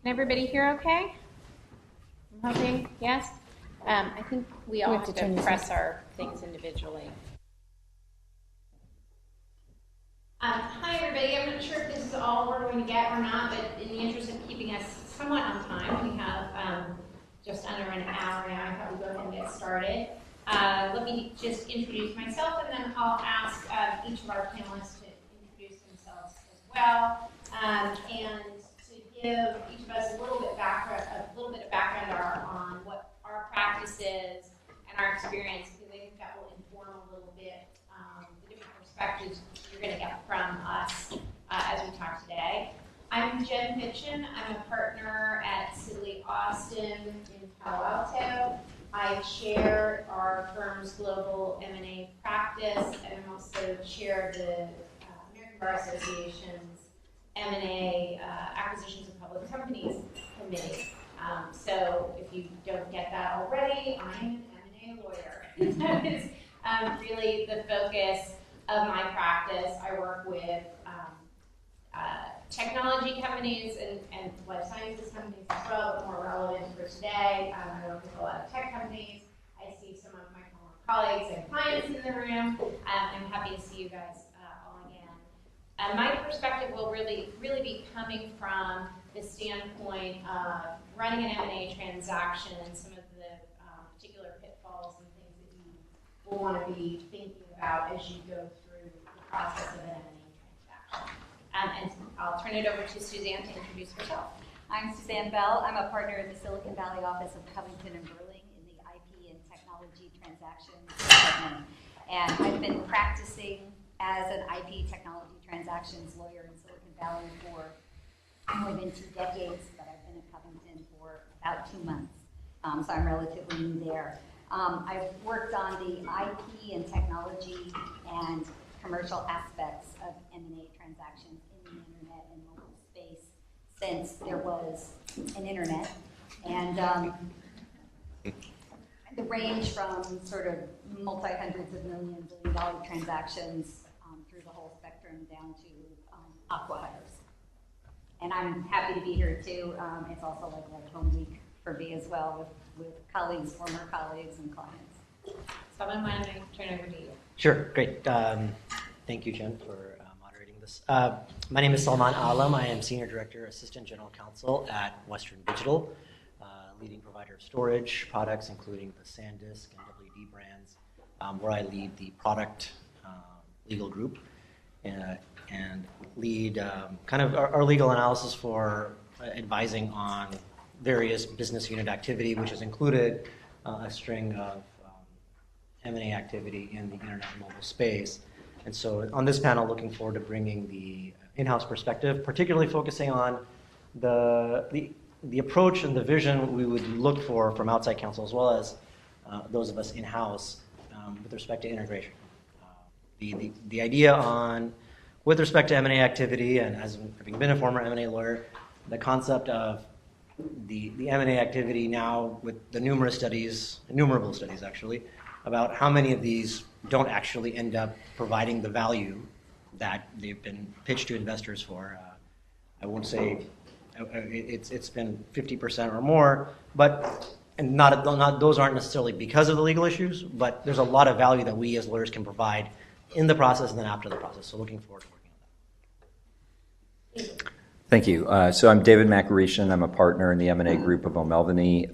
Can everybody hear okay? I'm hoping, yes? I think we all have to press our things individually. Hi, everybody. I'm not sure if this is all we're going to get or not, but in the interest of keeping us somewhat on time, we have just under an hour now. I thought we'd go ahead and get started. Let me just introduce myself, and then I'll ask each of our panelists to introduce themselves as well, and to give each of us a little bit of background on what our practice is and our experience, because I think that will inform a little bit the different perspectives you're going to get from us as we talk today. I'm Jen Mitchin. I'm a partner at Sidley Austin in Palo Alto. I chair our firm's global M&A practice, and I'm also chair of the American Bar Association's M&A Acquisitions of Public Companies Committee. So if you don't get that already, I'm an M&A lawyer. That is really the focus of my practice. I work with technology companies and life sciences companies as well, but more relevant for today. I work with a lot of tech companies. I see some of my former colleagues and clients in the room. I'm happy to see you guys all again. My perspective will really be coming from the standpoint of running an M&A transaction and some of the particular pitfalls and things that you will want to be thinking about as you go through the process of an M&A transaction. And I'll turn it over to Suzanne to introduce herself. I'm Suzanne Bell. I'm a partner in the Silicon Valley office of Covington & Burling in the IP and Technology Transactions Department. And I've been practicing as an IP technology transactions lawyer in Silicon Valley for more than 2 decades, but I've been at Covington for about 2 months. So I'm relatively new there. I've worked on the IP and technology and commercial aspects of M&A transactions in the internet and mobile space since there was an internet. And the range from sort of multi-hundreds of million, billion-dollar transactions through the whole spectrum down to acqui-hires. And I'm happy to be here too. It's also like home week for me as well with colleagues, former colleagues and clients. Someone want to turn over to you? Sure, great. Thank you, Jen, for moderating this. My name is Salman Alam. I am Senior Director, Assistant General Counsel at Western Digital, leading provider of storage products, including the SanDisk and WD brands, where I lead the product legal group and lead kind of our legal analysis for advising on various business unit activity, which has included a string of M&A activity in the internet and mobile space. And so on this panel, looking forward to bringing the in-house perspective, particularly focusing on the approach and the vision we would look for from outside counsel, as well as those of us in-house with respect to integration. The idea with respect to M&A activity, and as having been a former M&A lawyer, the concept of the M&A activity now with the innumerable studies actually, about how many of these don't actually end up providing the value that they've been pitched to investors for. I won't say it's been 50% or more, and not those aren't necessarily because of the legal issues, but there's a lot of value that we as lawyers can provide in the process and then after the process. So looking forward to working on that. Thank you. So I'm David Macarishan. I'm a partner in the M&A group of O'Melveny.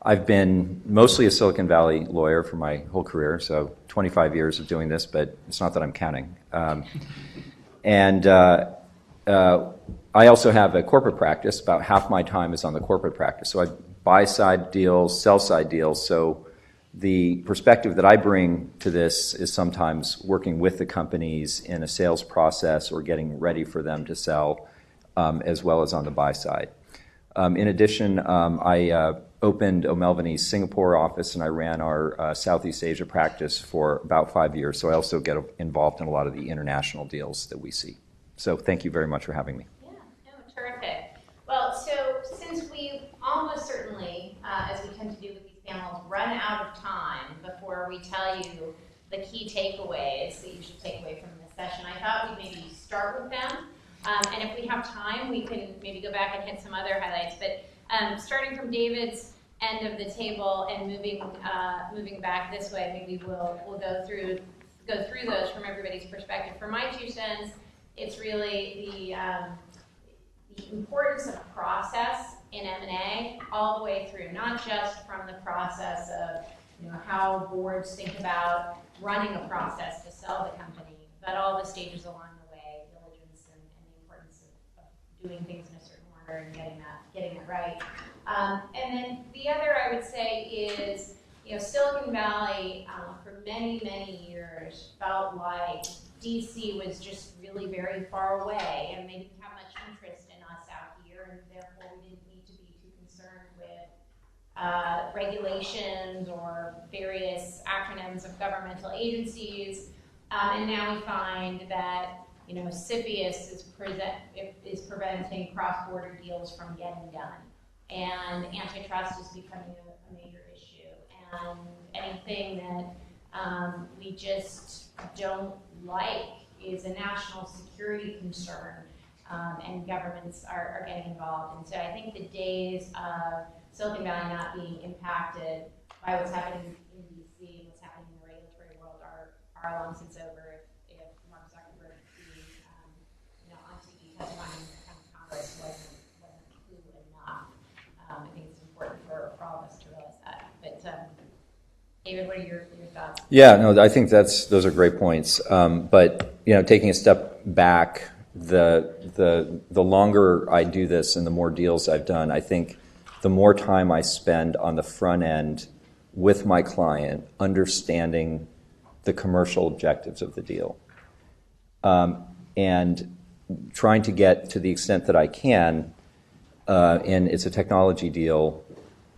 I've been mostly a Silicon Valley lawyer for my whole career, so 25 years of doing this, but it's not that I'm counting. I also have a corporate practice. About half my time is on the corporate practice. So I buy side deals, sell side deals. So the perspective that I bring to this is sometimes working with the companies in a sales process or getting ready for them to sell, as well as on the buy side. In addition, I opened O'Melveny's Singapore office, and I ran our Southeast Asia practice for about 5 years. So I also get involved in a lot of the international deals that we see. So thank you very much for having me. Yeah, no, terrific. Well, so since we almost certainly, as we tend to do with these panels, run out of time before we tell you the key takeaways that you should take away from this session, I thought we'd maybe start with them. And if we have time, we can maybe go back and hit some other highlights. But starting from David's end of the table and moving back this way, maybe we'll go through those from everybody's perspective. For my 2 cents, it's really the importance of process in M&A all the way through, not just from the process of how boards think about running a process to sell the company, but all the stages along the way, diligence and the importance of doing things in a certain order and getting it right. And then the other I would say is, Silicon Valley for many, many years felt like DC was just really very far away, and they didn't have much interest in us out here, and therefore we didn't need to be too concerned with regulations or various acronyms of governmental agencies. And now we find that CFIUS is preventing cross-border deals from getting done, and antitrust is becoming a major issue, and anything that we just don't like is a national security concern, and governments are getting involved. And so I think the days of Silicon Valley not being impacted by what's happening in DC and what's happening in the regulatory world are long since over. If Mark Zuckerberg on TV testifying in Congress wasn't clue enough, I think it's important for all of us to realize that. But David, what are your thoughts? Yeah, no, I think those are great points. But taking a step back, the longer I do this and the more deals I've done, I think the more time I spend on the front end with my client, understanding the commercial objectives of the deal, and trying to get, to the extent that I can, and it's a technology deal,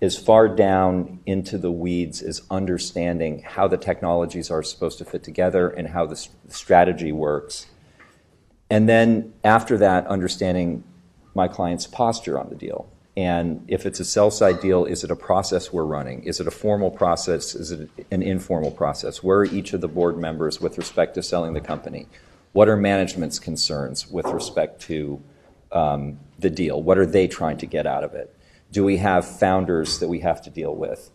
as far down into the weeds as understanding how the technologies are supposed to fit together and how the strategy works. And then after that, understanding my client's posture on the deal. And if it's a sell-side deal, is it a process we're running? Is it a formal process? Is it an informal process? Where are each of the board members with respect to selling the company? What are management's concerns with respect to the deal? What are they trying to get out of it? Do we have founders that we have to deal with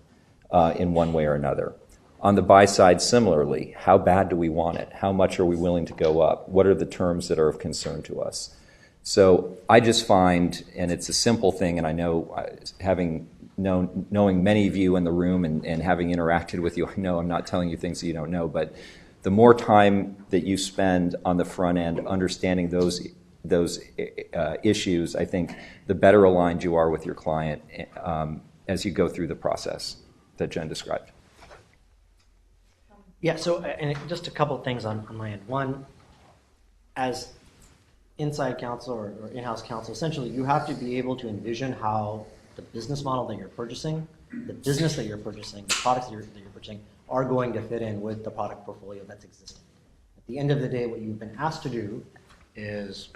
in one way or another? On the buy side, similarly, how bad do we want it? How much are we willing to go up? What are the terms that are of concern to us? So I just find, and it's a simple thing, and I know, knowing many of you in the room and having interacted with you, I know I'm not telling you things that you don't know, but the more time that you spend on the front end understanding those issues, I think the better aligned you are with your client as you go through the process that Jen described. Yeah, so and just a couple of things on my end. One, as inside counsel or in-house counsel, essentially you have to be able to envision how the business model that you're purchasing, the business that you're purchasing, the products that you're purchasing are going to fit in with the product portfolio that's existing. At the end of the day, what you've been asked to do is,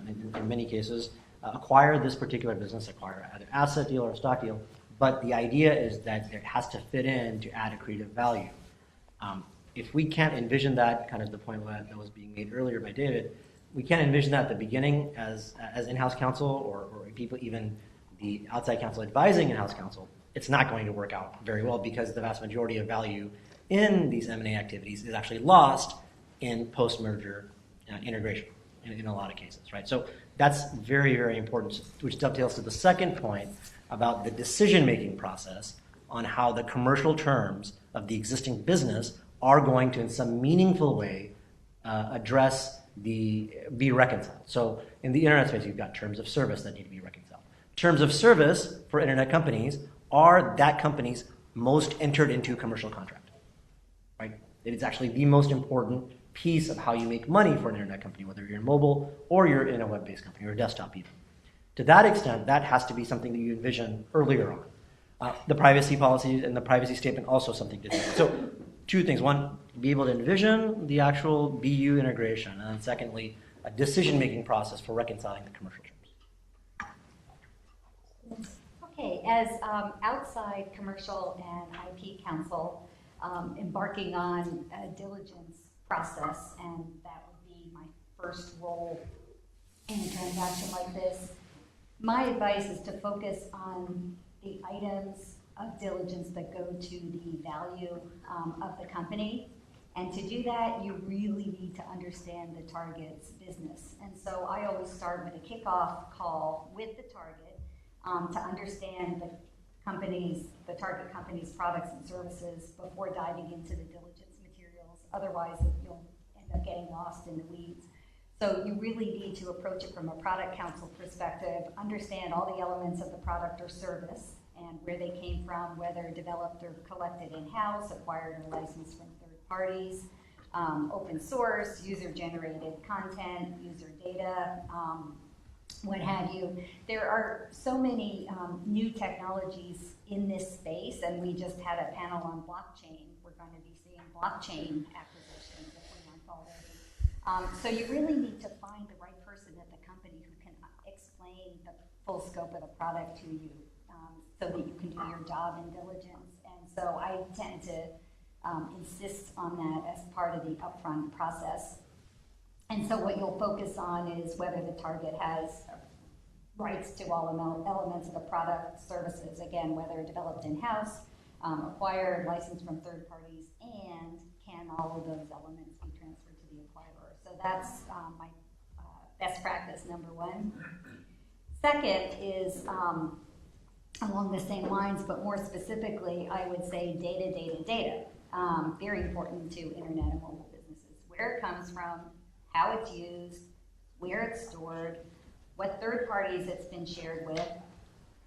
in many cases, acquire this particular business, acquire either asset deal or a stock deal, but the idea is that it has to fit in to add accretive value. If we can't envision that, kind of the point that was being made earlier by David, we can't envision that at the beginning as in-house counsel or people, even the outside counsel advising in-house counsel, it's not going to work out very well because the vast majority of value in these M&A activities is actually lost in post-merger integration in a lot of cases, right? So that's very, very important, which dovetails to the second point about the decision-making process on how the commercial terms of the existing business are going to, in some meaningful way, be reconciled. So in the internet space, you've got terms of service that need to be reconciled. Terms of service for internet companies are that company's most entered into commercial contract, right? It is actually the most important piece of how you make money for an internet company, whether you're in mobile or you're in a web-based company or a desktop even. To that extent, that has to be something that you envision earlier on. The privacy policy and the privacy statement also something to do. So two things. One, be able to envision the actual BU integration. And then secondly, a decision-making process for reconciling the commercial terms. Okay, as outside commercial and IP counsel embarking on a diligence process, and that would be my first role in a transaction like this, my advice is to focus on the items of diligence that go to the value of the company. And to do that, you really need to understand the target's business. And so I always start with a kickoff call with the target to understand the target company's products and services before diving into the diligence materials. Otherwise, you'll end up getting lost in the weeds. So you really need to approach it from a product counsel perspective, understand all the elements of the product or service and where they came from, whether developed or collected in-house, acquired or licensed from third parties, open source, user-generated content, user data, what have you. There are so many new technologies in this space, and we just had a panel on blockchain. We're going to be seeing blockchain acquisitions if we aren't already. So you really need to find the right person at the company who can explain the full scope of the product to you so that you can do your job in diligence. And so I tend to insist on that as part of the upfront process. And so what you'll focus on is whether the target has rights to all elements of the product, services, again, whether developed in-house, acquired, licensed from third parties, and can all of those elements be transferred to the acquirer. So that's my best practice number one. Second is along the same lines, but more specifically, I would say data. Very important to internet and mobile businesses. Where it comes from, how it's used, where it's stored, what third parties it's been shared with,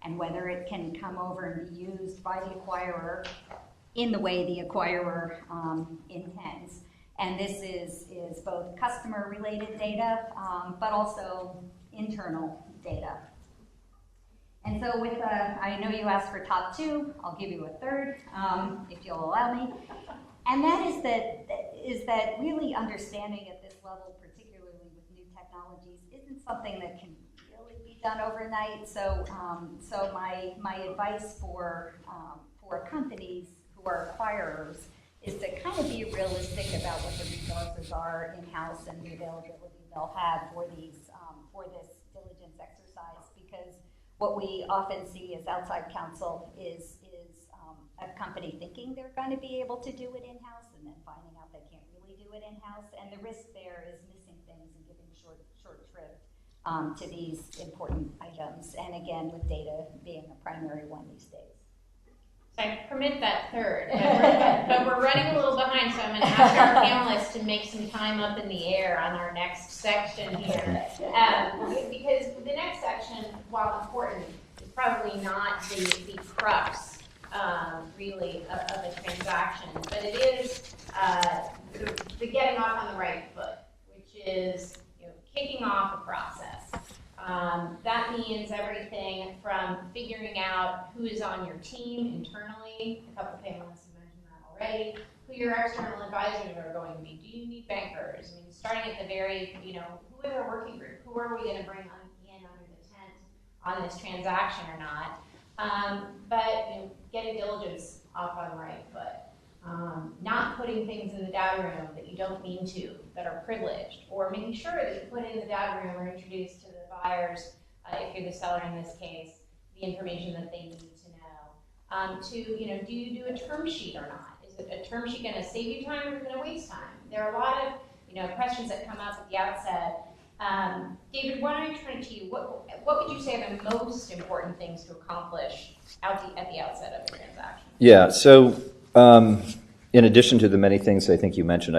and whether it can come over and be used by the acquirer in the way the acquirer intends. And this is both customer-related data, but also internal data. And so with, I know you asked for top two, I'll give you a third, if you'll allow me. And that is that really understanding at this level, particularly with new technologies, isn't something that can really be done overnight. So, so my advice for companies who are acquirers is to kind of be realistic about what the resources are in-house and the availability they'll have for these for this diligence exercise, because what we often see as outside counsel is a company thinking they're going to be able to do it in-house and then finding out they can't really do it in-house. And the risk there is missing things and giving short shrift to these important items. And again, with data being a primary one these days. So I permit that third, but we're running a little behind, so I'm going to ask our panelists to make some time up in the air on our next section here. Because the next section, while important, is probably not the crux, really, of a transaction, but it is the getting off on the right foot, which is kicking off a process. That means everything from figuring out who is on your team internally, a couple panelists have mentioned that already, who your external advisors are going to be. Do you need bankers? I mean, starting at the very, who is our working group? Who are we going to bring in under the tent on this transaction or not? But getting diligence off on the right foot. Not putting things in the data room that you don't mean to, that are privileged, or making sure that you put in the data room or introduce to the buyers, if you're the seller in this case, the information that they need to know. Do you do a term sheet or not? Is a term sheet going to save you time or is it going to waste time? There are a lot of questions that come up at the outset. David, why don't I turn it to you? What would you say are the most important things to accomplish at the outset of a transaction? Yeah. So. In addition to the many things I think you mentioned,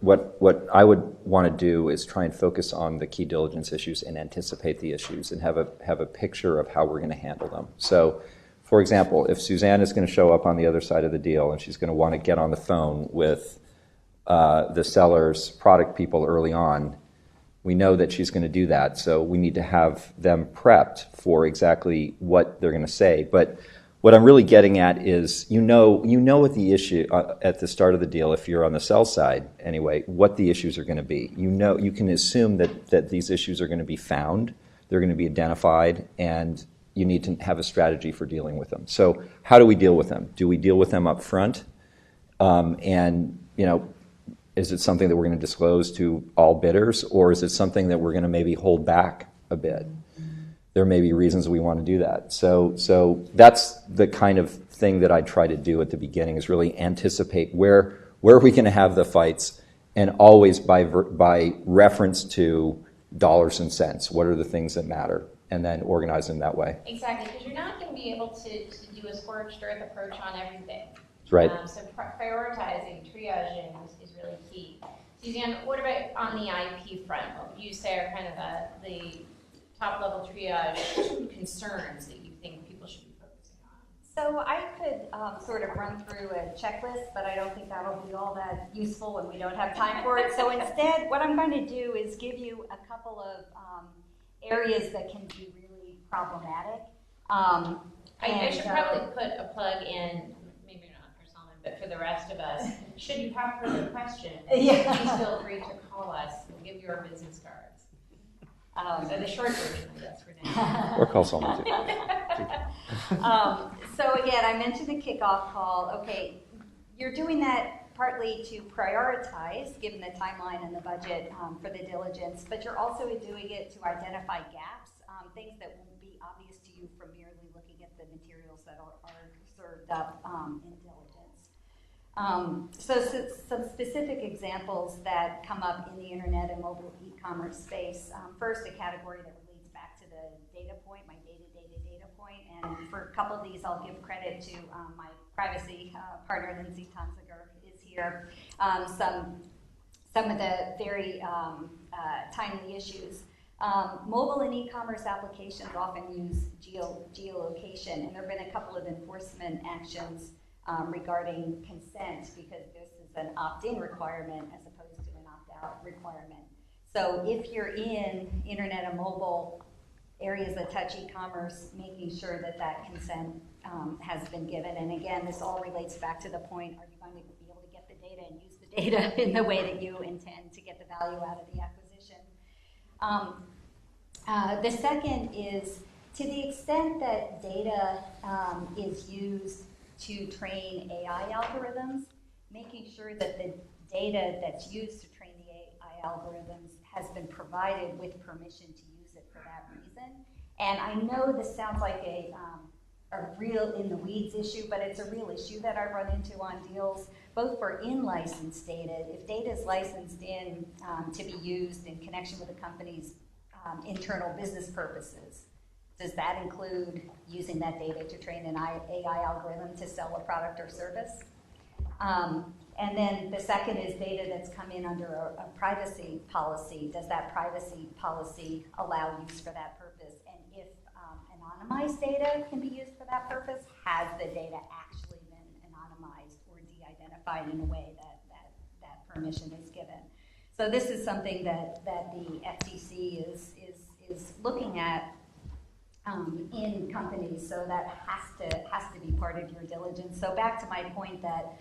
what I would want to do is try and focus on the key diligence issues and anticipate the issues and have a picture of how we're going to handle them. So, for example, if Suzanne is going to show up on the other side of the deal and she's going to want to get on the phone with the seller's product people early on, we know that she's going to do that. So we need to have them prepped for exactly what they're going to say. But what I'm really getting at is, you know what the issue at the start of the deal, if you're on the sell side anyway, what the issues are going to be. You can assume that these issues are going to be found, they're going to be identified, and you need to have a strategy for dealing with them. So how do we deal with them? Do we deal with them up front? And is it something that we're going to disclose to all bidders, or is it something that we're going to maybe hold back a bit? There may be reasons we want to do that. So that's the kind of thing that I try to do at the beginning, is really anticipate where are we going to have the fights, and always by reference to dollars and cents. What are the things that matter? And then organize them that way. Exactly, because you're not going to be able to do a scorched earth approach on everything. Right. So prioritizing, triaging is really key. Suzanne, what about on the IP front? What would you say are kind of the top-level triage concerns that you think people should be focusing on? So I could sort of run through a checklist, but I don't think that'll be all that useful when we don't have time for it. So instead, what I'm going to do is give you a couple of areas that can be really problematic. I should probably put a plug in, maybe not for Solomon, but for the rest of us. Should you have further questions, please feel free to call us and give your business cards. So the short version, I guess, for now. Or call someone too. So again, I mentioned the kickoff call. Okay, you're doing that partly to prioritize, given the timeline and the budget for the diligence, but you're also doing it to identify gaps, things that won't be obvious to you from merely looking at the materials that are served up in diligence. So some specific examples that come up in the internet and mobile e-commerce space. First, a category that relates back to the data point, my data point. And for a couple of these, I'll give credit to my privacy partner, Lindsay Tonsiger, is here. Some of the very timely issues. Mobile and e-commerce applications often use geolocation, and there have been a couple of enforcement actions regarding consent, because this is an opt-in requirement as opposed to an opt-out requirement. So if you're in internet and mobile areas that touch e-commerce, making sure that that consent has been given. And again, this all relates back to the point, are you going to be able to get the data and use the data in the way that you intend to get the value out of the acquisition? The second is, to the extent that data is used to train AI algorithms, making sure that the data that's used to train the AI algorithms has been provided with permission to use it for that reason. And I know this sounds like a real in-the-weeds issue, but it's a real issue that I run into on deals, both for in-licensed data. If data is licensed in to be used in connection with a company's internal business purposes, does that include using that data to train an AI algorithm to sell a product or service? And then the second is data that's come in under a privacy policy. Does that privacy policy allow use for that purpose? And if anonymized data can be used for that purpose, has the data actually been anonymized or de-identified in a way that permission is given? So this is something that the FTC is looking at in companies, so that has to be part of your diligence. So back to my point that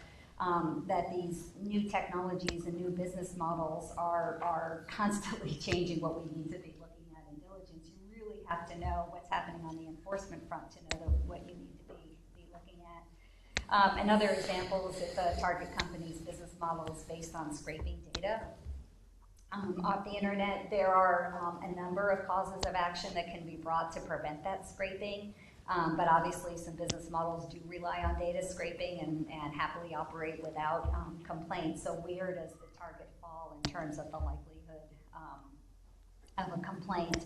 these new technologies and new business models are constantly changing what we need to be looking at in diligence. You really have to know what's happening on the enforcement front to know what you need to be looking at. Another example is if a target company's business model is based on scraping data off the internet. There are a number of causes of action that can be brought to prevent that scraping. But obviously some business models do rely on data scraping and happily operate without complaints. So where does the target fall in terms of the likelihood of a complaint?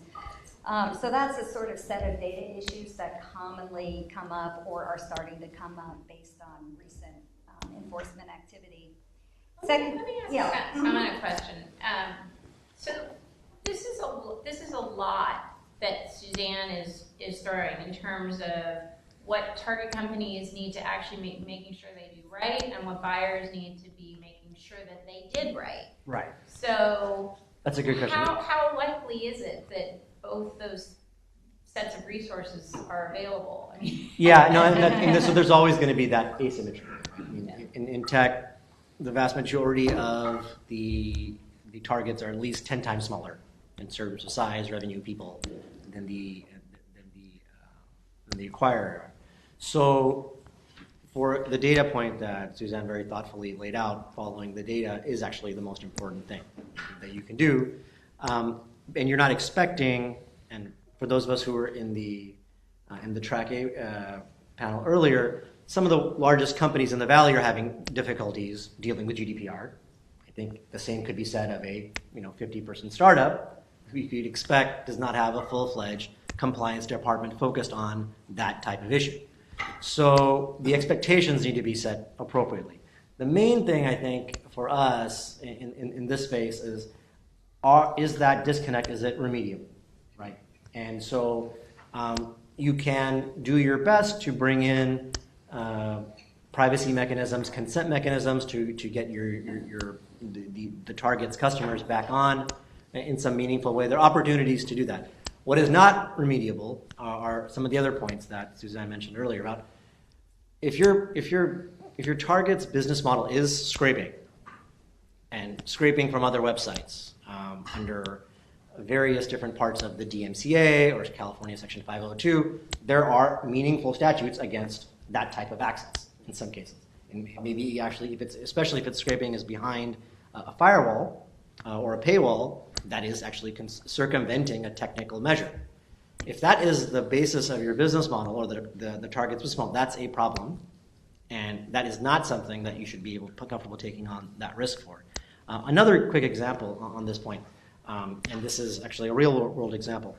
So that's a sort of set of data issues that commonly come up or are starting to come up based on recent enforcement activity. Second, let me ask a question. So this is a lot that Suzanne is throwing in terms of what target companies need to actually making sure they do right, and what buyers need to be making sure that they did right. Right. So that's a good question. How likely is it that both those sets of resources are available? I mean, yeah, no, and so there's always going to be that asymmetry. I mean, in tech, the vast majority of the targets are at least 10 times smaller in terms of size, revenue, people, than the acquirer. So for the data point that Suzanne very thoughtfully laid out, following the data is actually the most important thing that you can do. And you're not expecting, and for those of us who were in the track A panel earlier, some of the largest companies in the Valley are having difficulties dealing with GDPR. I think the same could be said of a 50-person startup who you'd expect does not have a full-fledged compliance department focused on that type of issue. So the expectations need to be set appropriately. The main thing I think for us in this space is that disconnect, is it remediable, right? And so you can do your best to bring in privacy mechanisms, consent mechanisms to get the target's customers back on in some meaningful way. There are opportunities to do that. What is not remediable are some of the other points that Suzanne mentioned earlier about if your target's business model is scraping and scraping from other websites under various different parts of the DMCA or California Section 502, there are meaningful statutes against that type of access in some cases. And maybe actually, especially if it's scraping is behind a firewall or a paywall, that is actually circumventing a technical measure. If that is the basis of your business model or the target's business model, that's a problem. And that is not something that you should be comfortable taking on that risk for. Another quick example on this point, and this is actually a real-world example.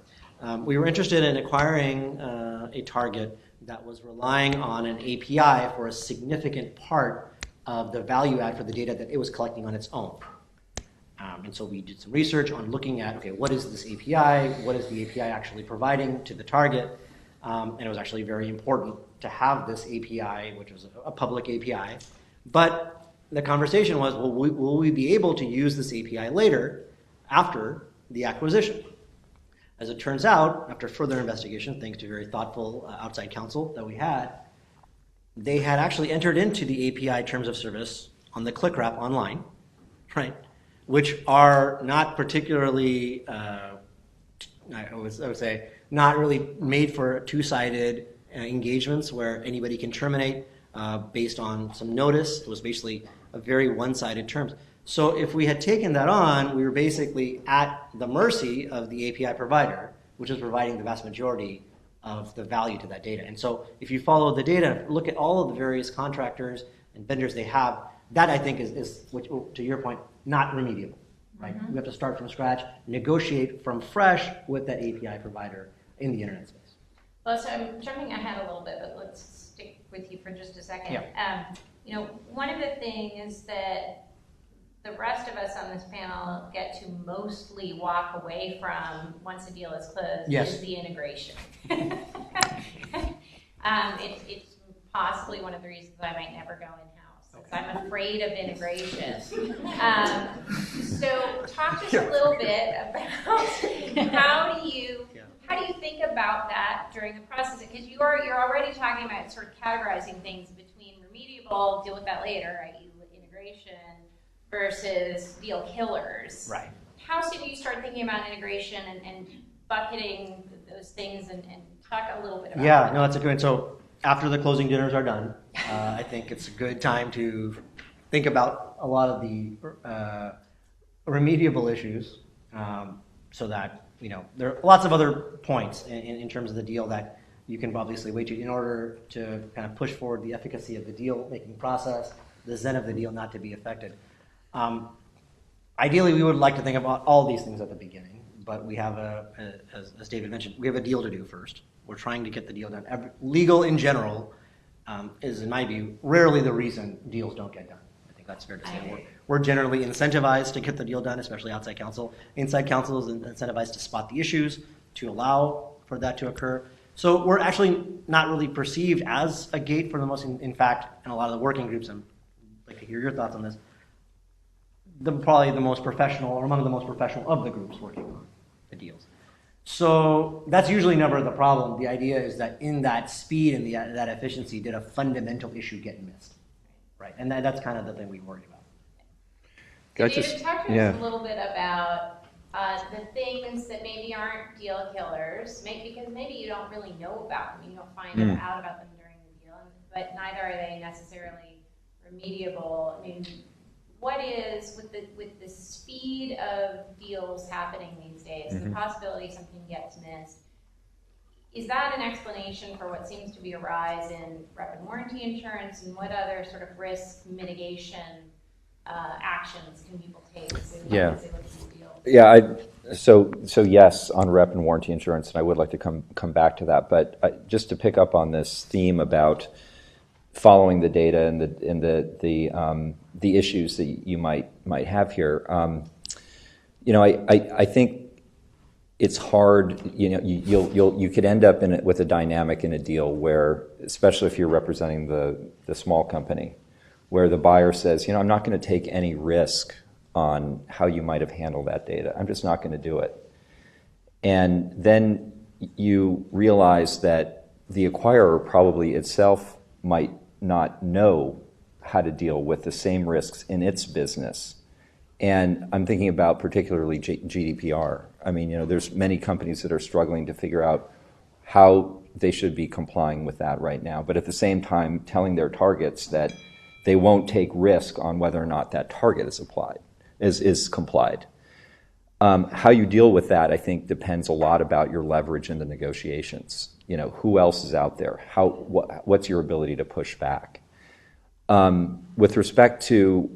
We were interested in acquiring a target that was relying on an API for a significant part of the value add for the data that it was collecting on its own. And so we did some research on looking at, okay, what is this API? What is the API actually providing to the target? And it was actually very important to have this API, which was a public API. But the conversation was, well, will we be able to use this API later after the acquisition? As it turns out, after further investigation, thanks to very thoughtful outside counsel that we had, they had actually entered into the API terms of service on the ClickWrap online, right? Which are not particularly, I would say, not really made for two-sided engagements where anybody can terminate based on some notice. It was basically a very one-sided terms. So if we had taken that on, we were basically at the mercy of the API provider, which is providing the vast majority of the value to that data. And so if you follow the data, look at all of the various contractors and vendors they have, that I think is which, to your point, not remediable, right? Mm-hmm. We have to start from scratch, negotiate from fresh with that API provider in the internet space. Well, so I'm jumping ahead a little bit, but let's stick with you for just a second. Yeah. One of the things that the rest of us on this panel get to mostly walk away from once a deal is closed is the integration. It's possibly one of the reasons I might never go in-house, because I'm afraid of integration. So talk to us a little bit about how do you think about that during the process? Because you're already talking about sort of categorizing things between remediable, deal with that later, i.e. integration, versus deal killers. Right. How soon do you start thinking about integration and bucketing those things and talk a little bit about that? No, that's a good. So after the closing dinners are done, I think it's a good time to think about a lot of the remediable issues so that, there are lots of other points in terms of the deal that you can obviously wait to in order to kind of push forward the efficacy of the deal-making process, the zen of the deal not to be affected. Ideally, we would like to think about all these things at the beginning, but we have as David mentioned, we have a deal to do first. We're trying to get the deal done. Legal in general is, in my view, rarely the reason deals don't get done. I think that's fair to say. We're generally incentivized to get the deal done, especially outside counsel. Inside counsel is incentivized to spot the issues, to allow for that to occur. So we're actually not really perceived as a gate for the most. In fact, in a lot of the working groups, I'd like to hear your thoughts on this. Probably the most professional, or among the most professional of the groups working on the deals. So that's usually never the problem. The idea is that in that speed and that efficiency, did a fundamental issue get missed, right? And that's kind of the thing we worry about. David, talk to us a little bit about the things that maybe aren't deal killers, because maybe you don't really know about them, you don't find out about them during the deal. but neither are they necessarily remediable. I mean, what is, with the speed of deals happening these days, the possibility something gets missed, is that an explanation for what seems to be a rise in rep and warranty insurance, and what other sort of risk mitigation actions can people take as they look at these deals? Yeah, so yes, on rep and warranty insurance, and I would like to come back to that, but just to pick up on this theme about following the data and the issues that you might have here, I think it's hard. You could end up with a dynamic in a deal where, especially if you're representing the small company, where the buyer says, I'm not going to take any risk on how you might have handled that data. I'm just not going to do it. And then you realize that the acquirer probably itself might not know how to deal with the same risks in its business. And I'm thinking about particularly GDPR. I mean, there's many companies that are struggling to figure out how they should be complying with that right now, but at the same time telling their targets that they won't take risk on whether or not that target is complied. How you deal with that, I think, depends a lot about your leverage in the negotiations. Who else is out there? What's your ability to push back? With respect to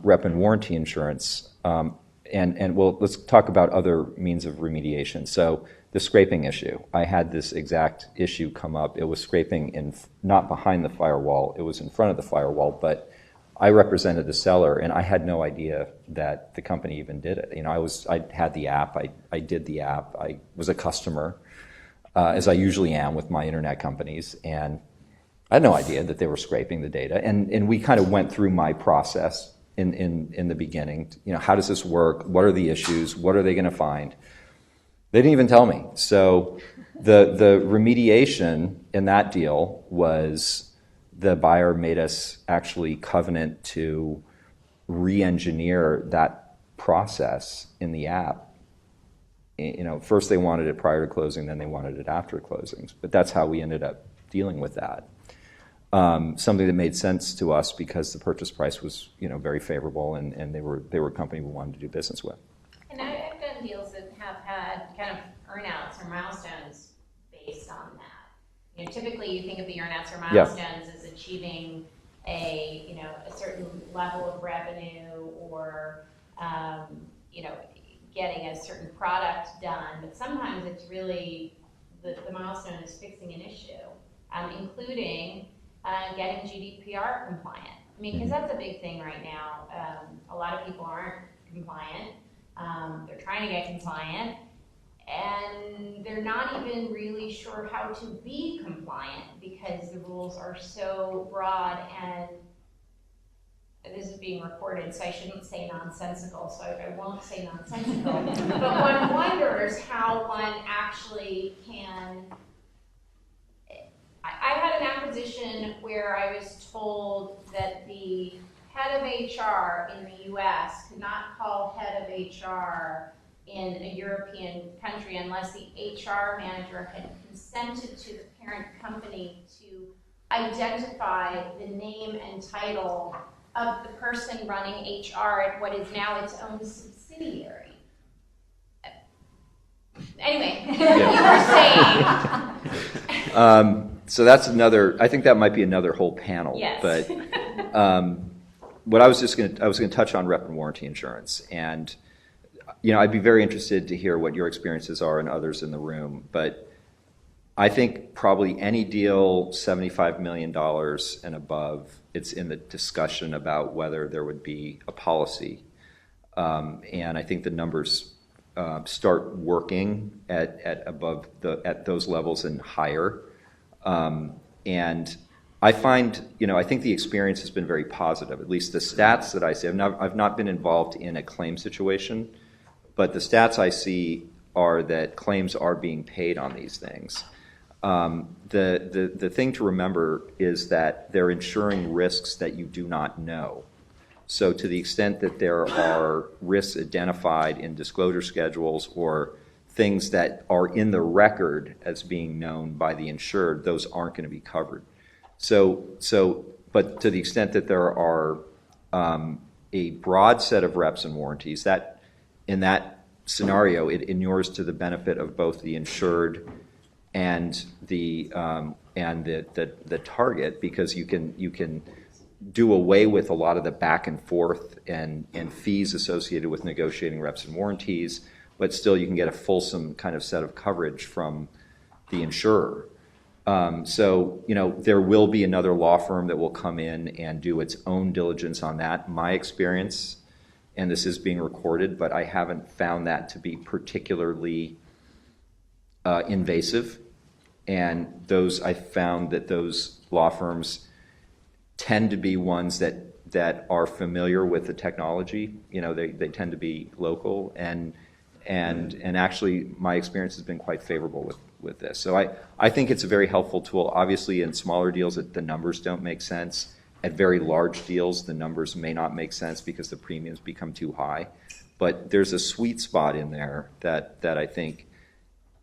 rep and warranty insurance, let's talk about other means of remediation. So the scraping issue, I had this exact issue come up. It was scraping not behind the firewall, it was in front of the firewall, but I represented the seller, and I had no idea that the company even did it. I had the app, I did the app, I was a customer, as I usually am with my internet companies, and I had no idea that they were scraping the data. And we kind of went through my process in the beginning. How does this work? What are the issues? What are they going to find? They didn't even tell me. So the remediation in that deal was the buyer made us actually covenant to re-engineer that process in the app. First they wanted it prior to closing, then they wanted it after closings. But that's how we ended up dealing with that. Something that made sense to us because the purchase price was, very favorable, and they were a company we wanted to do business with. And I've done deals that have had kind of earnouts or milestones based on that. Typically you think of the earnouts or milestones as achieving a certain level of revenue or getting a certain product done, but sometimes it's really the milestone is fixing an issue, including getting GDPR compliant. I mean, because that's a big thing right now. A lot of people aren't compliant. They're trying to get compliant, and they're not even really sure how to be compliant because the rules are so broad, and this is being recorded, so I shouldn't say nonsensical, so I won't say nonsensical. But one wonders how one actually can. I had an acquisition where I was told that the head of HR in the US could not call head of HR in a European country unless the HR manager had consented to the parent company to identify the name and title of the person running HR at what is now its own subsidiary. Anyway, you were saying. So that's I think that might be another whole panel. Yes. But what I was going to touch on rep and warranty insurance. And, I'd be very interested to hear what your experiences are and others in the room. But I think probably any deal $75 million and above, it's in the discussion about whether there would be a policy. And I think the numbers start working at those levels and higher. And I find, I think the experience has been very positive. At least the stats that I see, I've not been involved in a claim situation, but the stats I see are that claims are being paid on these things. The thing to remember is that they're insuring risks that you do not know. So to the extent that there are risks identified in disclosure schedules or things that are in the record as being known by the insured, those aren't going to be covered. But to the extent that there are a broad set of reps and warranties, that in that scenario, it inures to the benefit of both the insured and the target, because you can do away with a lot of the back and forth and fees associated with negotiating reps and warranties, but still you can get a fulsome kind of set of coverage from the insurer. So, there will be another law firm that will come in and do its own diligence on that. My experience, and this is being recorded, but I haven't found that to be particularly invasive. And I found that those law firms tend to be ones that are familiar with the technology. They tend to be local, and actually my experience has been quite favorable with this. So I think it's a very helpful tool. Obviously, in smaller deals, the numbers don't make sense. At very large deals, the numbers may not make sense because the premiums become too high. But there's a sweet spot in there that I think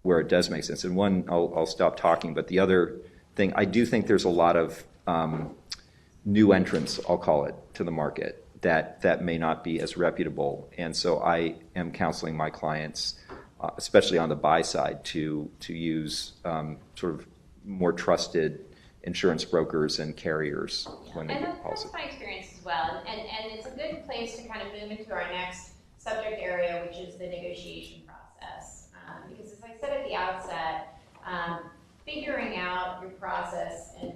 where it does make sense. And one, I'll stop talking, but the other thing, I do think there's a lot of new entrants, I'll call it, to the market that may not be as reputable. And so I am counseling my clients, especially on the buy side, to use sort of more trusted insurance brokers and carriers when they get policy. That's my experience as well. And it's a good place to kind of move into our next subject area, which is the negotiation process. Because as I said at the outset, figuring out your process and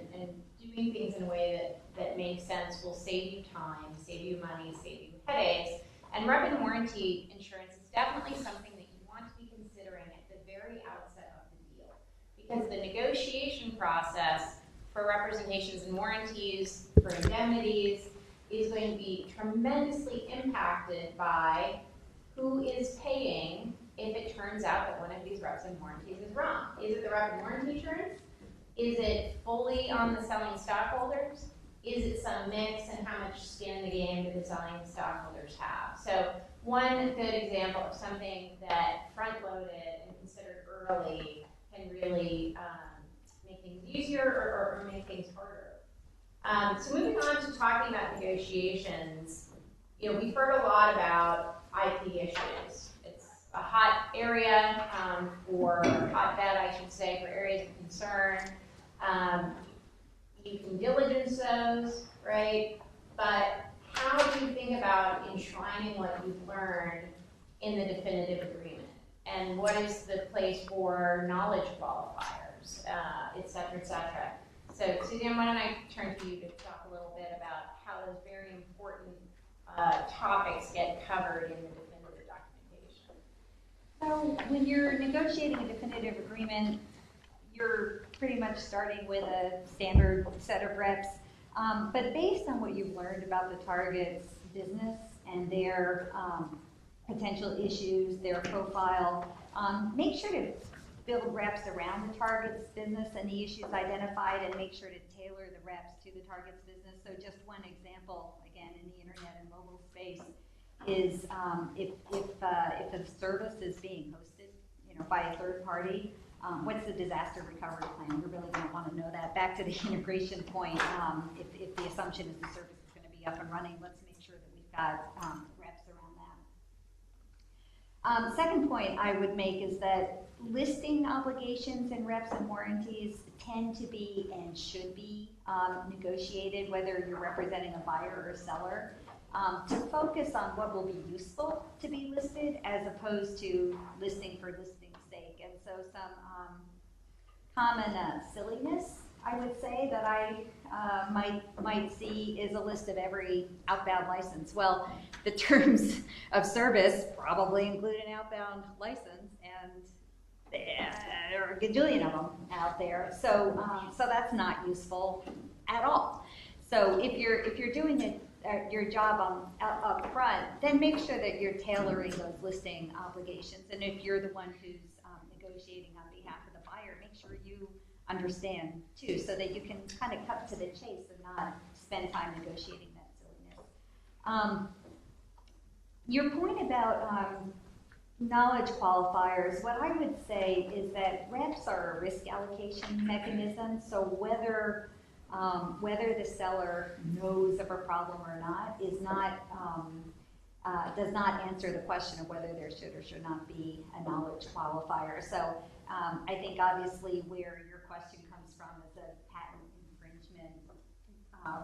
doing things in a way that makes sense will save you time, save you money, save you headaches. And rep and warranty insurance is definitely something that you want to be considering at the very outset of the deal. Because the negotiation process for representations and warranties, for indemnities, is going to be tremendously impacted by who is paying if it turns out that one of these reps and warranties is wrong. Is it the rep and warranty insurance? Is it fully on the selling stockholders? Is it some mix, and how much skin in the game do the selling stockholders have? So one good example of something that front-loaded and considered early can really make things easier or make things harder. So moving on to talking about negotiations, we've heard a lot about IP issues. It's a hot area for hotbed, I should say, for areas of concern. You can diligence those, right? But how do you think about enshrining what you've learned in the definitive agreement? And what is the place for knowledge qualifiers, et cetera, et cetera? So, Suzanne, why don't I turn to you to talk a little bit about how those very important topics get covered in the definitive documentation. So when you're negotiating a definitive agreement, you're pretty much starting with a standard set of reps. But based on what you've learned about the target's business and their potential issues, their profile, make sure to build reps around the target's business and the issues identified, and make sure to tailor the reps to the target's business. So just one example, again, in the internet and mobile space, is if the service is being hosted, by a third party, what's the disaster recovery plan? You're really going to want to know that. Back to the integration point, if the assumption is the service is going to be up and running, let's make sure that we've got reps around that. Second point I would make is that listing obligations and reps and warranties tend to be and should be negotiated, whether you're representing a buyer or a seller, to focus on what will be useful to be listed as opposed to listing for listing's sake. And so some common silliness, I would say, that I might see is a list of every outbound license. Well, the terms of service probably include an outbound license, and there are a gajillion of them out there. So that's not useful at all. So if you're doing it, your job up front, then make sure that you're tailoring those listing obligations. And if you're the one who's negotiating on behalf of the buyer, make sure you understand too, so that you can kind of cut to the chase and not spend time negotiating that silliness. Your point about knowledge qualifiers, what I would say is that reps are a risk allocation mechanism. So whether Whether the seller knows of a problem or not is not, does not answer the question of whether there should or should not be a knowledge qualifier. So I think obviously where your question comes from is a patent infringement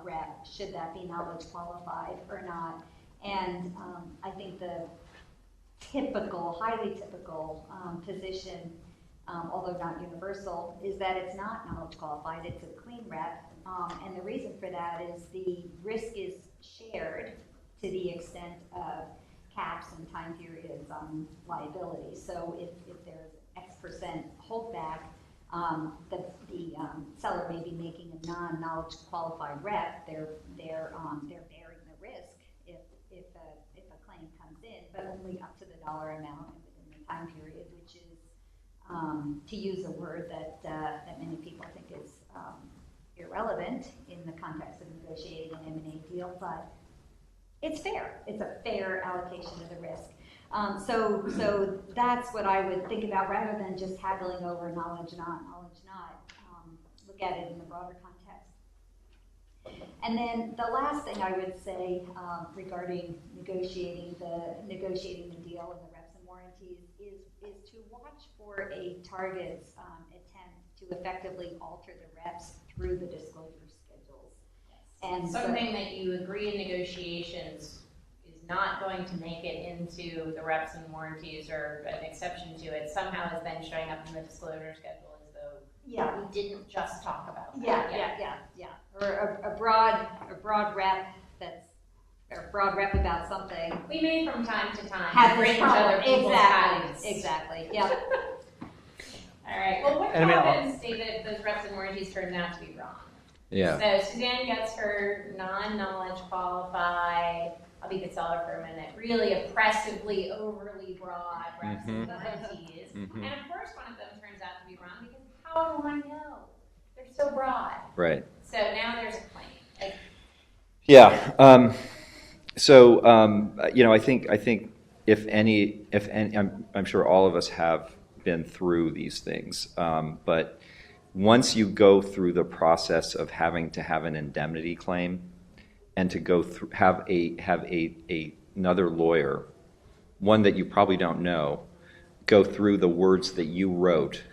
rep, should that be knowledge qualified or not? And I think the typical, highly typical position, although not universal, is that it's not knowledge qualified, it's a clean rep. And the reason for that is the risk is shared to the extent of caps and time periods on liability. So if there's X% holdback, the seller may be making a non-knowledge qualified rep. They're bearing the risk if a claim comes in, but only up to the dollar amount within the time period, which is, to use a word that many people think is irrelevant in the context of negotiating an M&A deal, but it's fair. It's a fair allocation of the risk. So that's what I would think about rather than just haggling over knowledge not. Look at it in the broader context. And then the last thing I would say regarding negotiating the deal and the reps and warranties is to watch for a target's attempt to effectively alter the reps through the disclosure schedules. And something that you agree in negotiations is not going to make it into the reps and warranties or an exception to it, somehow is then showing up in the disclosure schedule as though we didn't just talk about that. Yeah. Or a broad rep that's, or broad rep about something. We may from time to time have bring other people's patents. Exactly. Yeah. All right. Well, what happens, David, if those reps and warranties turn out to be wrong? Yeah. So Suzanne gets her non-knowledge qualified, I'll be the seller for a minute, really oppressively, overly broad reps and warranties. And of course one of them turns out to be wrong because how do I know? They're so broad. Right. So now there's a claim. Yeah. I think if any, I'm sure all of us have been through these things, but once you go through the process of having to have an indemnity claim and to go through, have another lawyer, one that you probably don't know, go through the words that you wrote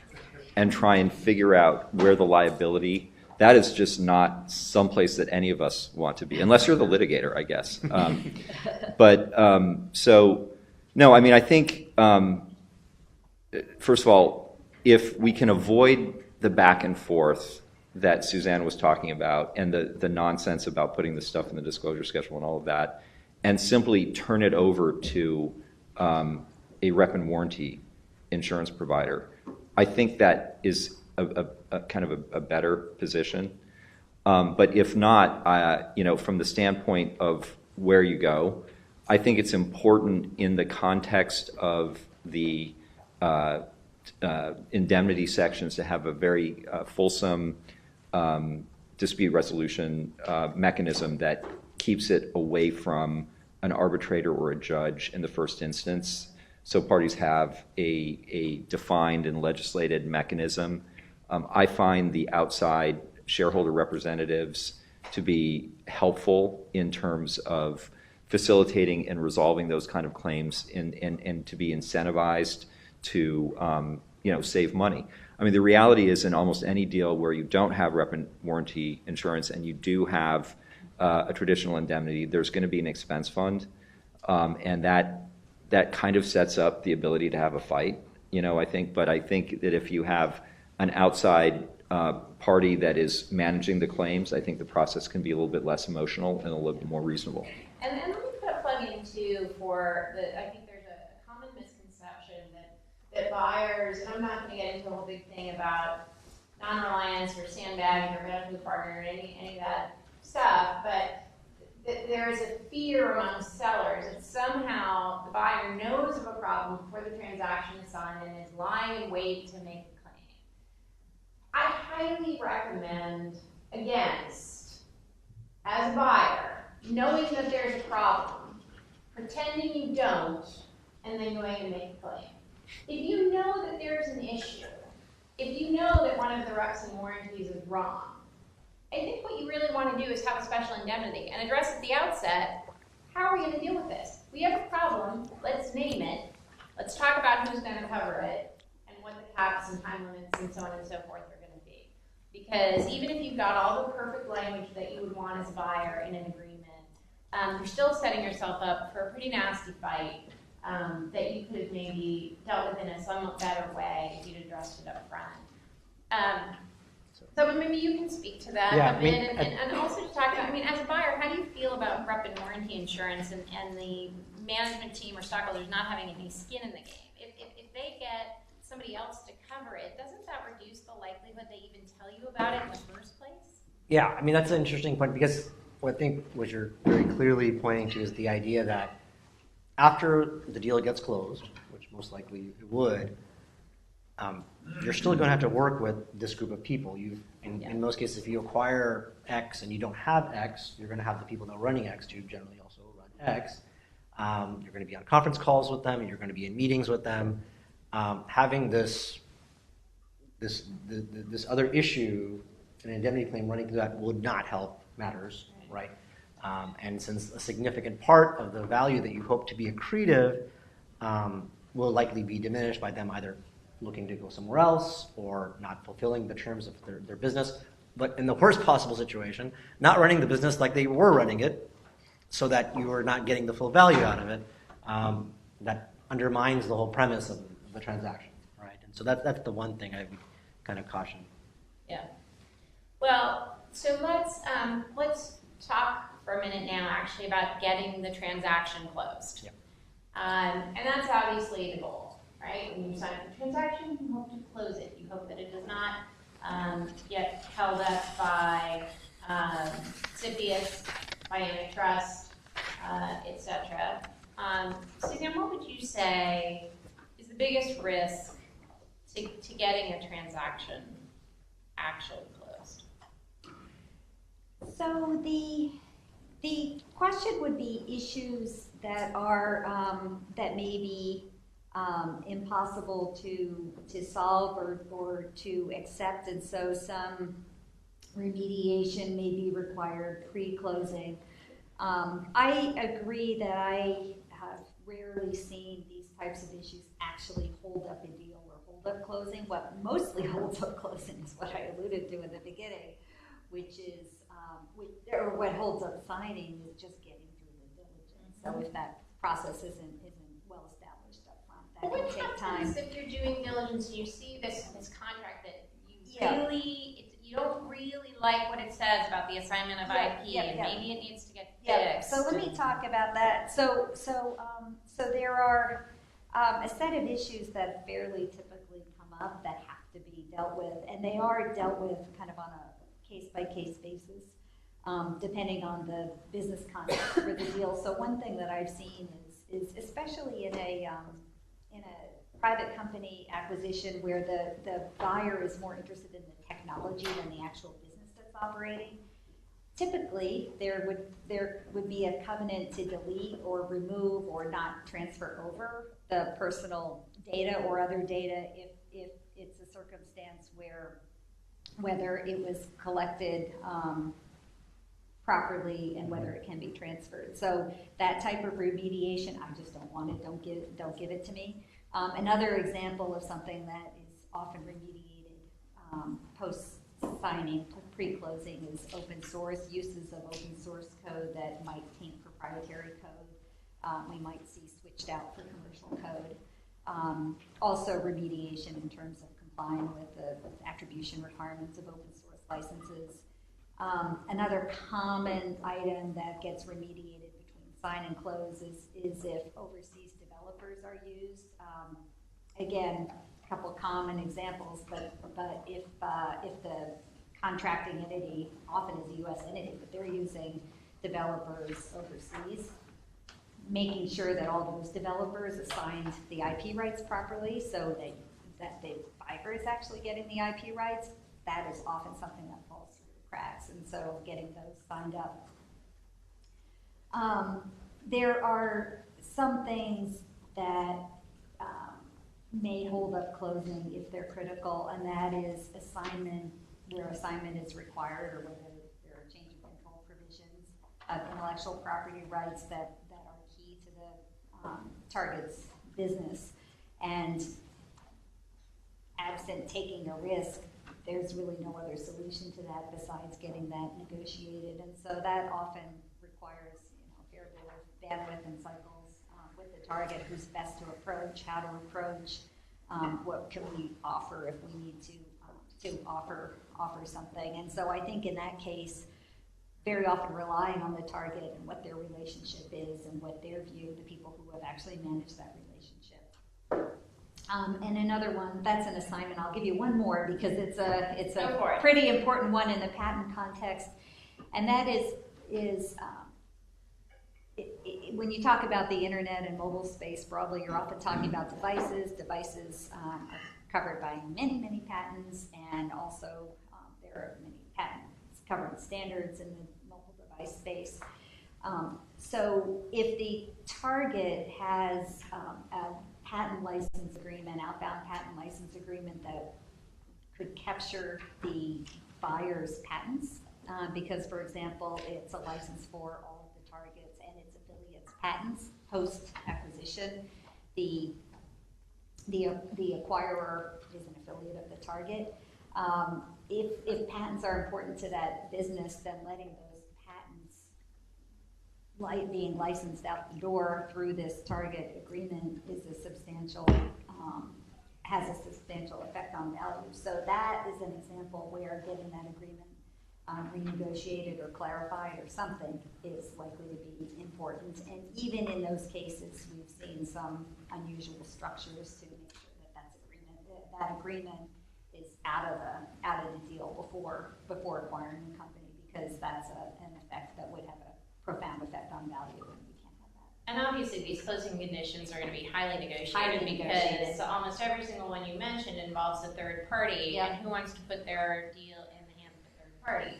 and try and figure out where the liability, that is just not someplace that any of us want to be, unless you're the litigator, I guess. No, I mean, I think, first of all, if we can avoid the back and forth that Suzanne was talking about and the nonsense about putting the stuff in the disclosure schedule and all of that, and simply turn it over to a rep and warranty insurance provider, I think that is a kind of a better position. But if not, from the standpoint of where you go, I think it's important in the context of the indemnity sections to have a very fulsome dispute resolution mechanism that keeps it away from an arbitrator or a judge in the first instance. So parties have a defined and legislated mechanism. I find the outside shareholder representatives to be helpful in terms of facilitating and resolving those kind of claims and to be incentivized to save money. I mean, the reality is in almost any deal where you don't have rep and warranty insurance and you do have a traditional indemnity, there's going to be an expense fund, and that kind of sets up the ability to have a fight, I think. But I think that if you have an outside party that is managing the claims, I think the process can be a little bit less emotional and a little bit more reasonable. And let me put a plug in too for I think there's a common misconception that buyers, and I'm not going to get into a whole big thing about non-reliance or sandbagging or management partner or any of that stuff, but there is a fear among sellers that somehow the buyer knows of a problem before the transaction is signed and is lying in wait to make a claim. I highly recommend against, as a buyer, knowing that there's a problem, pretending you don't, and then going and make a claim. If you know that there's an issue, if you know that one of the reps and warranties is wrong, I think what you really want to do is have a special indemnity and address at the outset, how are we going to deal with this? We have a problem, let's name it, let's talk about who's going to cover it, and what the caps and time limits and so on and so forth are going to be. Because even if you've got all the perfect language that you would want as a buyer in an agreement, you're still setting yourself up for a pretty nasty fight that you could have maybe dealt with in a somewhat better way if you'd addressed it up front. So maybe you can speak to that Yeah, a bit, and also to talk about, I mean, as a buyer, how do you feel about rep and warranty insurance and the management team or stockholders not having any skin in the game? If they get somebody else to cover it, doesn't that reduce the likelihood they even tell you about it in the first place? Yeah, I mean, that's an interesting point because what I think what you're very clearly pointing to is the idea that after the deal gets closed, which most likely it would, you're still going to have to work with this group of people. In most cases, if you acquire X and you don't have X, you're going to have the people that are running X to generally also run X. You're going to be on conference calls with them. You're going to be in meetings with them. Having this other issue, an indemnity claim running through that would not help matters, right? And since a significant part of the value that you hope to be accretive will likely be diminished by them either looking to go somewhere else or not fulfilling the terms of their business, but in the worst possible situation, not running the business like they were running it so that you are not getting the full value out of it, that undermines the whole premise of the transaction, right? And so that's the one thing I would kind of caution. Yeah. Well, so let's talk for a minute now actually about getting the transaction closed. Yep. And that's obviously the goal. Right? When you sign up for a transaction, you hope to close it. You hope that it does not get held up by CFIUS, by antitrust, etc. Suzanne, what would you say is the biggest risk to getting a transaction actually closed? So the question would be issues that are that may be impossible to solve or to accept, and so some remediation may be required pre-closing. I agree that I have rarely seen these types of issues actually hold up a deal or hold up closing. What mostly holds up closing is what I alluded to in the beginning, which is or what holds up signing is just getting through the diligence. So if that process isn't well established up front, that What can take time. happens if you're doing diligence and you see this contract that you you don't really like what it says about the assignment of IP, and maybe it needs to get fixed? So let me talk about that. So there are a set of issues that fairly typically come up that have to be dealt with, and they are dealt with kind of on a case-by-case basis, depending on the business context for the deal. So one thing that I've seen is especially in a private company acquisition where the buyer is more interested in the technology than the actual business that's operating. Typically, there would be a covenant to delete or remove or not transfer over the personal data or other data if it's a circumstance where whether it was collected properly and whether it can be transferred. So that type of remediation, I just don't want it. Don't give it to me. Another example of something that is often remediated post-signing, pre-closing, is open source, uses of open source code that might taint proprietary code. We might see switched out for commercial code. Also remediation in terms of complying with the attribution requirements of open source licenses. Another common item that gets remediated between sign and close is if overseas developers are used. Again, a couple common examples, but if the contracting entity often is a U.S. entity, but they're using developers overseas, making sure that all those developers assigned the IP rights properly so that the buyer is actually getting the IP rights, that is often something that falls through the cracks, and so getting those signed up. There are some things that may hold up closing if they're critical, and that is assignment, where assignment is required or whether intellectual property rights that are key to the target's business. And absent taking a risk, there's really no other solution to that besides getting that negotiated. And so that often requires, a fair bit of bandwidth and cycles with the target, who's best to approach, how to approach, what can we offer if we need to offer something. And so I think in that case, very often relying on the target and what their relationship is and what their view, the people who have actually managed that relationship. And another one, that's an assignment. I'll give you one more because it's a pretty important one in the patent context, and that is when you talk about the internet and mobile space broadly, you're often talking about devices. Devices are covered by many, many patents, and also there are many patents covering standards in the mobile device space. So if the target has a patent license agreement, outbound patent license agreement that could capture the buyer's patents, because, for example, it's a license for all of the targets and its affiliates' patents post-acquisition. The acquirer is an affiliate of the target. If patents are important to that business, then letting those patents being licensed out the door through this target agreement is a substantial, has a substantial effect on value. So that is an example where getting that agreement renegotiated or clarified or something is likely to be important. And even in those cases, we've seen some unusual structures to make sure that agreement is out of the deal before acquiring the company, because that's an effect that would have a profound effect on value, and we can't have that. And obviously these closing conditions are going to be highly negotiated because almost every single one you mentioned involves a third party, and who wants to put their deal in the hands of a third party.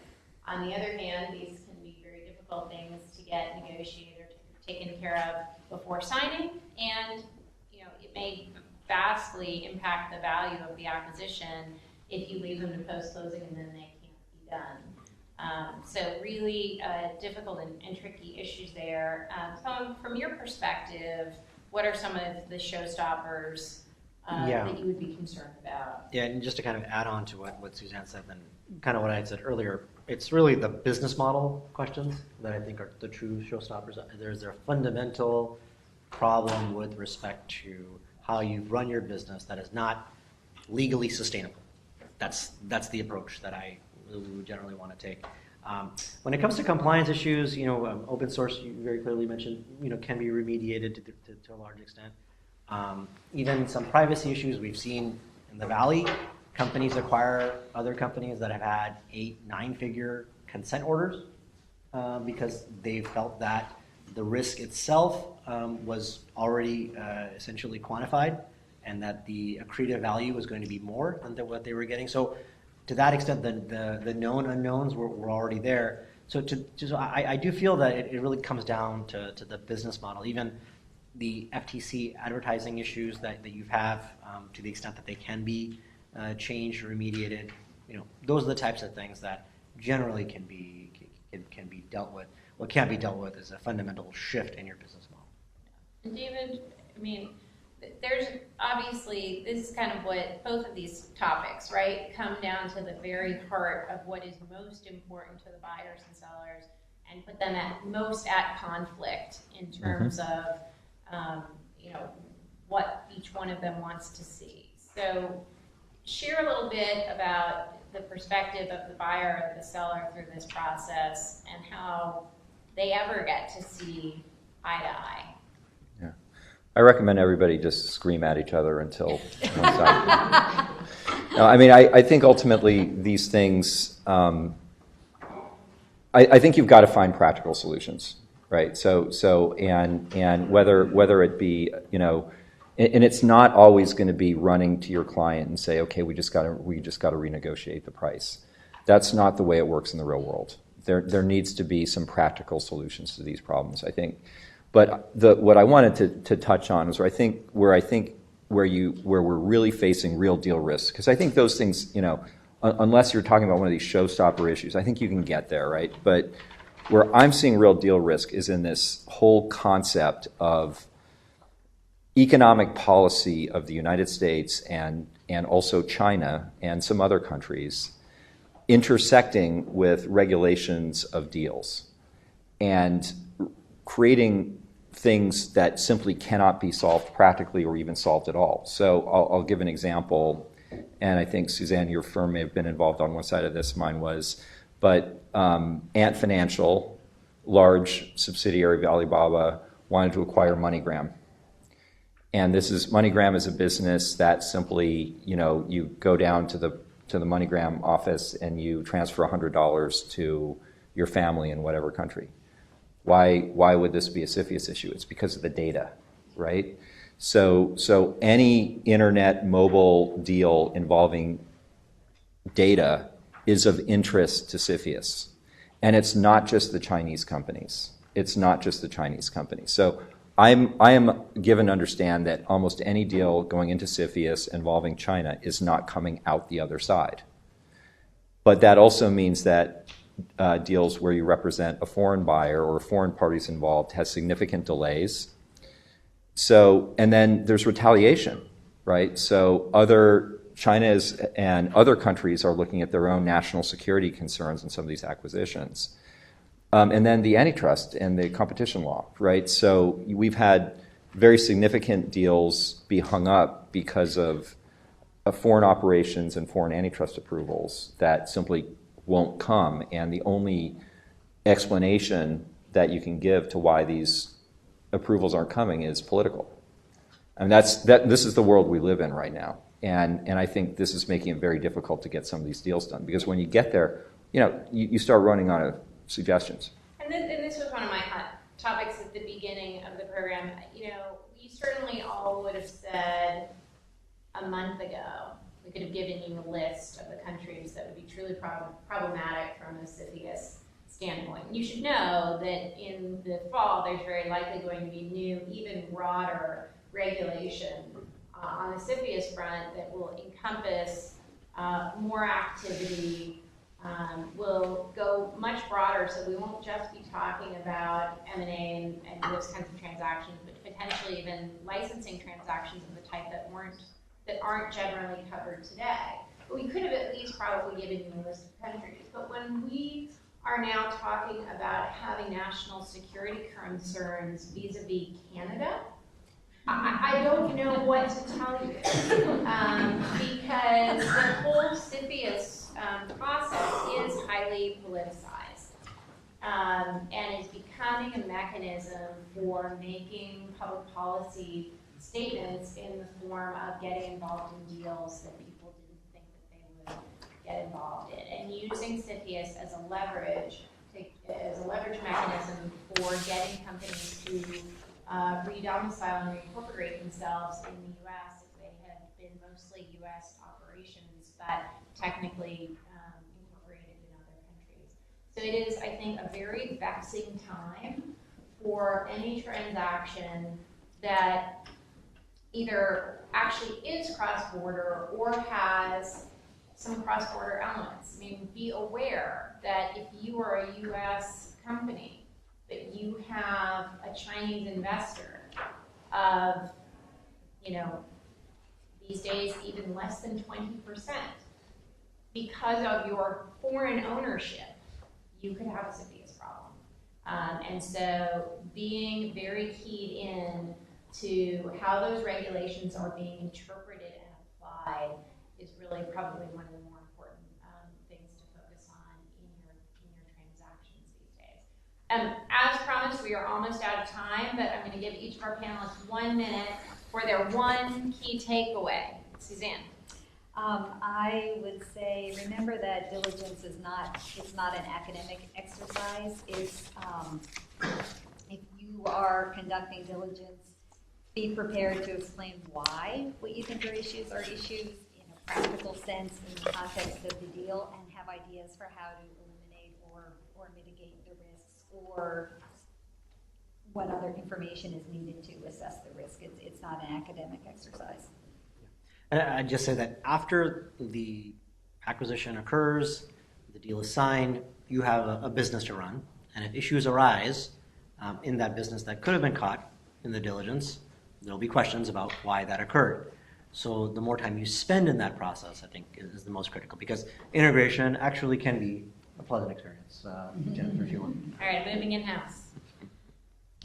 On the other hand, these can be very difficult things to get negotiated or taken care of before signing, and it may vastly impact the value of the acquisition if you leave them to post-closing and then they can't be done. So really difficult and tricky issues there. From your perspective, what are some of the showstoppers that you would be concerned about? Yeah, and just to kind of add on to what Suzanne said, and kind of what I had said earlier, it's really the business model questions that I think are the true showstoppers. There's a fundamental problem with respect to how you run your business that is not legally sustainable. That's the approach that I would generally want to take. When it comes to compliance issues, open source, you very clearly mentioned, can be remediated to a large extent. Even some privacy issues we've seen in the Valley. Companies acquire other companies that have had 8-9-figure consent orders because they felt that the risk itself was already essentially quantified, and that the accretive value was going to be more than what they were getting. So to that extent, the known unknowns were already there. So I do feel that it really comes down to the business model. Even the FTC advertising issues that you have, to the extent that they can be changed or remediated, those are the types of things that generally can be dealt with. What can't be dealt with is a fundamental shift in your business model. And David, there's obviously, this is kind of what both of these topics, right, come down to the very heart of what is most important to the buyers and sellers, and put them most at conflict in terms of, what each one of them wants to see. So share a little bit about the perspective of the buyer or the seller through this process, and how they ever get to see eye to eye. Yeah, I recommend everybody just scream at each other until one side. No, I think ultimately these things, I think you've got to find practical solutions, right? So and whether it be, and it's not always going to be running to your client and say, okay, we just got to renegotiate the price. That's not the way it works in the real world. There needs to be some practical solutions to these problems, I think. But what I wanted to touch on is where we're really facing real deal risks, because I think those things, unless you're talking about one of these showstopper issues, I think you can get there, right? But Where I'm seeing real deal risk is in this whole concept of economic policy of the United States and also China and some other countries intersecting with regulations of deals and creating things that simply cannot be solved practically or even solved at all. So I'll give an example, and I think, Suzanne, your firm may have been involved on one side of this, mine was, but Ant Financial, large subsidiary of Alibaba, wanted to acquire MoneyGram. And MoneyGram is a business that simply, you go down to the MoneyGram office and you transfer $100 to your family in whatever country. Why would this be a CFIUS issue? It's because of the data, right? So any internet mobile deal involving data is of interest to CFIUS. And it's not just the Chinese companies. So I am given to understand that almost any deal going into CFIUS involving China is not coming out the other side. But that also means that deals where you represent a foreign buyer or foreign parties involved has significant delays. So, and then there's retaliation, right? So China and other countries are looking at their own national security concerns in some of these acquisitions. And then the antitrust and the competition law, right? So we've had very significant deals be hung up because of foreign operations and foreign antitrust approvals that simply won't come. And the only explanation that you can give to why these approvals aren't coming is political. And this is the world we live in right now. And I think this is making it very difficult to get some of these deals done, because when you get there, you start running out of suggestions. And this was one of my hot topics at the beginning of the program. We certainly all would have said a month ago, we could have given you a list of the countries that would be truly problematic from a CFIUS standpoint. You should know that in the fall, there's very likely going to be new, even broader regulation on the CFIUS front that will encompass more activity, will go much broader, so we won't just be talking about M&A and those kinds of transactions, but potentially even licensing transactions of the type that aren't generally covered today. But we could have at least probably given you a list of countries. But when we are now talking about having national security concerns vis-a-vis Canada, I don't know what to tell you, because the whole CFIUS process is highly politicized and is becoming a mechanism for making public policy statements in the form of getting involved in deals that people didn't think that they would get involved in, and using CFIUS as a leverage mechanism for getting companies to re-domicile and reincorporate themselves in the U.S. if they had been mostly U.S. operations, but technically incorporated in other countries. So it is, I think, a very vexing time for any transaction that either actually is cross-border or has some cross-border elements. I mean, be aware that if you are a U.S. company, that you have a Chinese investor of, these days even less than 20%, because of your foreign ownership, you could have a CFIUS problem. And so being very keyed in to how those regulations are being interpreted and applied is really probably one of the more important things to focus on in your transactions these days. As promised, we are almost out of time, but I'm going to give each of our panelists 1 minute for their one key takeaway. Suzanne. I would say, remember that diligence is not an academic exercise. It's, if you are conducting diligence, be prepared to explain why what you think are issues in a practical sense in the context of the deal, and have ideas for how to eliminate or mitigate the risks, or what other information is needed to assess the risk. It's not an academic exercise. And I'd just say that after the acquisition occurs, the deal is signed, you have a business to run. And if issues arise in that business that could have been caught in the diligence, there'll be questions about why that occurred. So the more time you spend in that process, I think, is the most critical, because integration actually can be a pleasant experience. Jennifer, if you want. All right, moving in-house.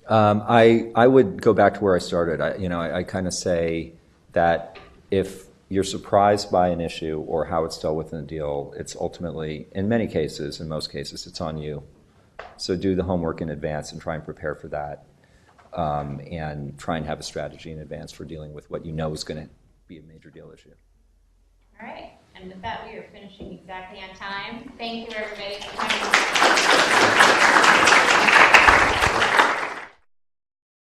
I would go back to where I started. I kind of say that if you're surprised by an issue or how it's dealt with in a deal, it's ultimately, in many cases, in most cases, it's on you. So do the homework in advance and try and prepare for that, and try and have a strategy in advance for dealing with what you know is going to be a major deal issue. All right, and with that, we are finishing exactly on time. Thank you, everybody, for coming.